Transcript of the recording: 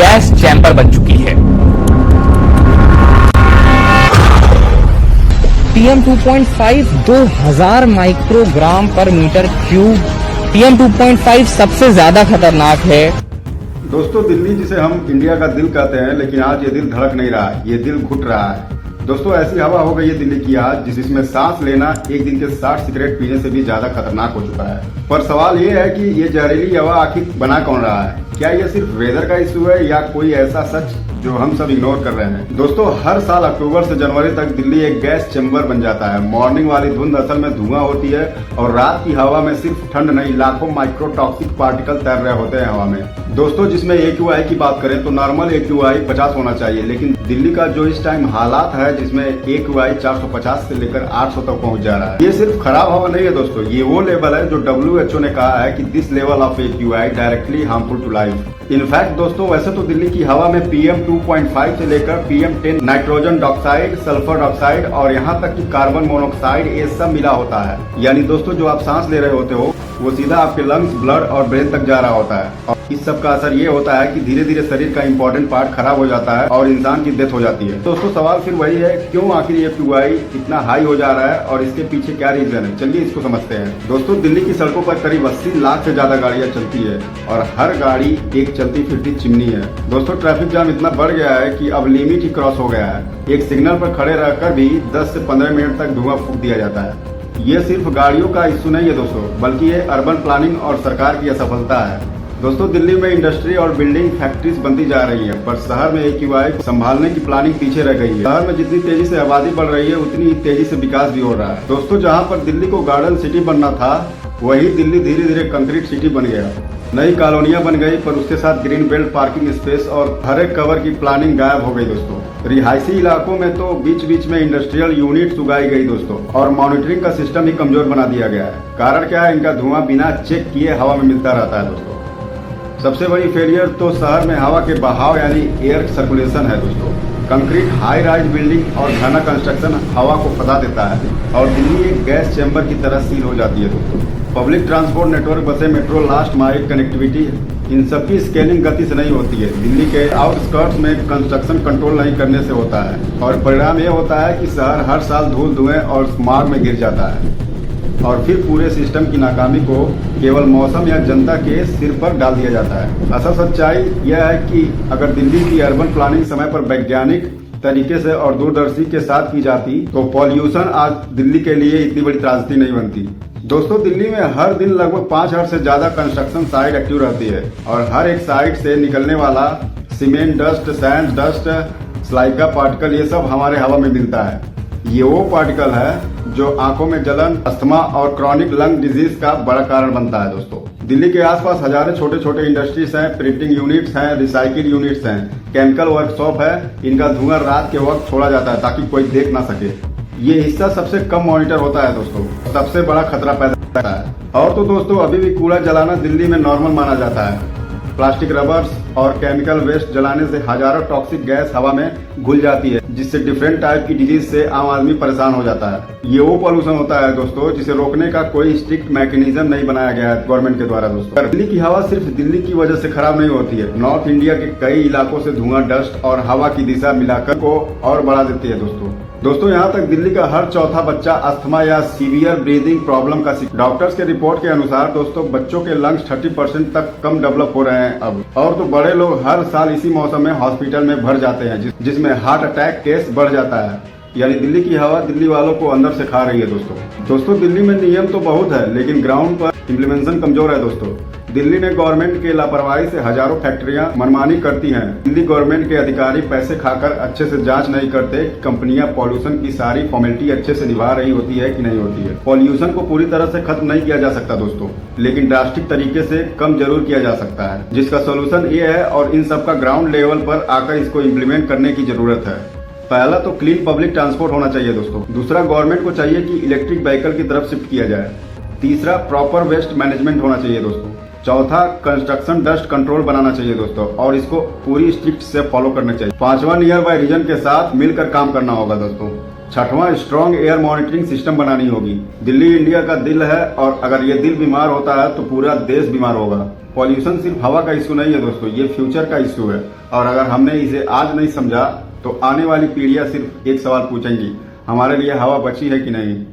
Gas chamber बन चुकी है। PM 2.5 2000 माइक्रोग्राम पर मीटर क्यूब। PM 2.5 सबसे ज्यादा खतरनाक है। दोस्तों, दिल्ली जिसे हम इंडिया का दिल कहते हैं, लेकिन आज ये दिल धड़क नहीं रहा है, ये दिल घुट रहा है। दोस्तों, ऐसी हवा हो गई है दिल्ली की आज जिसमें सांस लेना एक दिन के 60 सिगरेट पीने से भी ज्यादा खतरनाक हो चुका है। पर सवाल ये है कि ये जहरीली हवा आखिर बना कौन रहा है? क्या ये सिर्फ वेदर का इशू है या कोई ऐसा सच जो हम सब इग्नोर कर रहे हैं? दोस्तों, हर साल अक्टूबर से जनवरी तक दिल्ली एक गैस चैम्बर बन जाता है। मॉर्निंग वाली धुंध असल में धुआं होती है और रात की हवा में सिर्फ ठंड नहीं, लाखों माइक्रोटॉक्सिक पार्टिकल तैर रहे होते हैं हवा में। दोस्तों, जिसमें AQI की बात करें तो नॉर्मल AQI 50 होना चाहिए, लेकिन दिल्ली का जो इस टाइम हालात है जिसमें AQI 450 से लेकर 800 तक पहुंच जा रहा है। ये सिर्फ खराब हवा नहीं है दोस्तों, ये वो लेवल है जो WHO ने कहा है कि this level of AQI directly harmful to life. In fact दोस्तों, वैसे तो दिल्ली की हवा में PM 2.5 से लेकर PM 10 nitrogen dioxide, sulphur dioxide और यहाँ तक कि कार्बन मोनोऑक्साइड ये सब मिला होता है। यानी दोस्तों, जो आप सांस ले रहे होते हो वो सीधा आपके लंग्स, ब्लड और ब्रेन तक जा रहा होता है। और इस सब का असर ये होता है कि धीरे धीरे शरीर का इंपॉर्टेंट पार्ट खराब हो जाता है और इंसान की डेथ हो जाती है। दोस्तों, सवाल फिर वही है, क्यों आखिर ये AQI इतना हाई हो जा रहा है और इसके पीछे क्या रीजन है? चलिए इसको समझते हैं। दोस्तों, दिल्ली की सड़कों पर करीब 80 लाख से ज्यादा गाड़ियां चलती है और हर गाड़ी एक चलती फिरती चिमनी है। दोस्तों, ट्रैफिक जाम इतना बढ़ गया है कि अब लिमिट ही क्रॉस हो गया है। एक सिग्नल पर खड़े रहकर भी 10 से 15 मिनट तक धुआं फूंक दिया जाता है। ये सिर्फ गाड़ियों का इश्यू नहीं है दोस्तों, बल्कि ये अर्बन प्लानिंग और सरकार की असफलता है। दोस्तों, दिल्ली में इंडस्ट्री और बिल्डिंग फैक्ट्रीज बनती जा रही है, पर शहर में AQI संभालने की प्लानिंग पीछे रह गई है। शहर में जितनी तेजी से आबादी बढ़ रही है उतनी तेजी से विकास भी हो रहा है। दोस्तों, जहाँ पर दिल्ली को गार्डन सिटी बनना था, वही दिल्ली धीरे धीरे कंक्रीट सिटी बन गया। नई कॉलोनियां बन गई, पर उसके साथ ग्रीन बेल्ट, पार्किंग स्पेस और हर एक कवर की प्लानिंग गायब हो गई दोस्तों। रिहायशी इलाकों में तो बीच बीच में इंडस्ट्रियल यूनिट्स उगाई गई दोस्तों, और मॉनिटरिंग का सिस्टम ही कमजोर बना दिया गया है। कारण क्या है? इनका धुआं बिना चेक किए हवा में मिलता रहता है दोस्तों। सबसे बड़ी फेलियर तो शहर में हवा के बहाव यानी एयर सर्कुलेशन है दोस्तों। कंक्रीट, हाई राइज बिल्डिंग और घना कंस्ट्रक्शन हवा को फंसा देता है और दिल्ली एक गैस चैम्बर की तरह सील हो जाती है दोस्तों। पब्लिक ट्रांसपोर्ट नेटवर्क, बसें, मेट्रो, लास्ट माइल कनेक्टिविटी, इन सबकी स्केलिंग गति से नहीं होती है। दिल्ली के आउटस्कर्ट्स में कंस्ट्रक्शन कंट्रोल नहीं करने से होता है और परिणाम ये होता है कि शहर हर साल धूल, धुएं और स्माग में गिर जाता है और फिर पूरे सिस्टम की नाकामी को केवल मौसम या जनता के सिर पर डाल दिया जाता है। असल सच्चाई यह है कि अगर दिल्ली की अर्बन प्लानिंग समय पर वैज्ञानिक तरीके से और दूरदर्शी के साथ की जाती तो पॉल्यूशन आज दिल्ली के लिए इतनी बड़ी त्रासदी नहीं बनती। दोस्तों, दिल्ली में हर दिन लगभग 5000 से ज्यादा कंस्ट्रक्शन साइट एक्टिव रहती है और हर एक साइट से निकलने वाला cement dust, sand dust, silica particle, ये सब हमारे हवा में मिलता है। ये वो पार्टिकल है जो आंखों में जलन, अस्थमा और क्रॉनिक लंग डिजीज का बड़ा कारण बनता है दोस्तों। दिल्ली के आसपास हजारों छोटे छोटे इंडस्ट्रीज हैं, प्रिंटिंग यूनिट्स हैं, रिसाइकिल यूनिट्स हैं, केमिकल वर्कशॉप है। इनका धुआं रात के वक्त छोड़ा जाता है ताकि कोई देख ना सके। ये हिस्सा सबसे कम मॉनिटर होता है दोस्तों, सबसे बड़ा खतरा पैदा करता है। और तो दोस्तों, अभी भी कूड़ा जलाना दिल्ली में नॉर्मल माना जाता है। प्लास्टिक, रबर्स और केमिकल वेस्ट जलाने से हजारों टॉक्सिक गैस हवा में घुल जाती है, जिससे डिफरेंट टाइप की डिजीज से आम आदमी परेशान हो जाता है। ये वो पॉल्यूशन होता है दोस्तों जिसे रोकने का कोई स्ट्रिक्ट मैकेनिज्म नहीं बनाया गया है गवर्नमेंट के द्वारा दोस्तों। दिल्ली की हवा सिर्फ दिल्ली की वजह से खराब नहीं होती है, नॉर्थ इंडिया के कई इलाकों से धुआं, डस्ट और हवा की दिशा मिलाकर को और बढ़ा देती है दोस्तों। यहाँ तक दिल्ली का हर चौथा बच्चा अस्थमा या सीवियर ब्रीदिंग प्रॉब्लम का शिकार। डॉक्टर्स के रिपोर्ट के अनुसार दोस्तों, बच्चों के लंग्स 30% तक कम डेवलप हो रहे हैं अब। और तो बड़े लोग हर साल इसी मौसम में हॉस्पिटल में भर जाते हैं, जिसमें हार्ट अटैक केस बढ़ जाता है। यानी दिल्ली की हवा दिल्ली वालों को अंदर से खा रही है दोस्तों। दिल्ली में नियम तो बहुत है, लेकिन ग्राउंड पर इम्प्लीमेंटेशन कमजोर है दोस्तों। दिल्ली में गवर्नमेंट के लापरवाही से हजारों फैक्ट्रियां मनमानी करती हैं। दिल्ली गवर्नमेंट के अधिकारी पैसे खाकर अच्छे से जांच नहीं करते कि कंपनियां पॉल्यूशन की सारी फॉर्मेलिटी अच्छे से निभा रही होती है कि नहीं होती है। पॉल्यूशन को पूरी तरह से खत्म नहीं किया जा सकता दोस्तों, लेकिन ड्रास्टिक तरीके से कम जरूर किया जा सकता है, जिसका सोल्यूशन ये है और इन सब का ग्राउंड लेवल पर आकर इसको इम्प्लीमेंट करने की जरूरत है। पहला तो क्लीन पब्लिक ट्रांसपोर्ट होना चाहिए दोस्तों। दूसरा, गवर्नमेंट को चाहिए कि इलेक्ट्रिक व्हीकल की तरफ शिफ्ट किया जाए। तीसरा, प्रॉपर वेस्ट मैनेजमेंट होना चाहिए दोस्तों। चौथा, कंस्ट्रक्शन डस्ट कंट्रोल बनाना चाहिए दोस्तों, और इसको पूरी स्ट्रिक्ट से फॉलो करना चाहिए। पांचवा, नियर बाय रीजन के साथ मिलकर काम करना होगा दोस्तों। छठवां स्ट्रॉन्ग एयर मॉनिटरिंग सिस्टम बनानी होगी। दिल्ली इंडिया का दिल है और अगर ये दिल बीमार होता है तो पूरा देश बीमार होगा। पॉल्यूशन सिर्फ हवा का इश्यू नहीं है दोस्तों, ये फ्यूचर का इश्यू है और अगर हमने इसे आज नहीं समझा तो आने वाली पीढ़ियां सिर्फ एक सवाल पूछेंगी, हमारे लिए हवा बची है कि नहीं।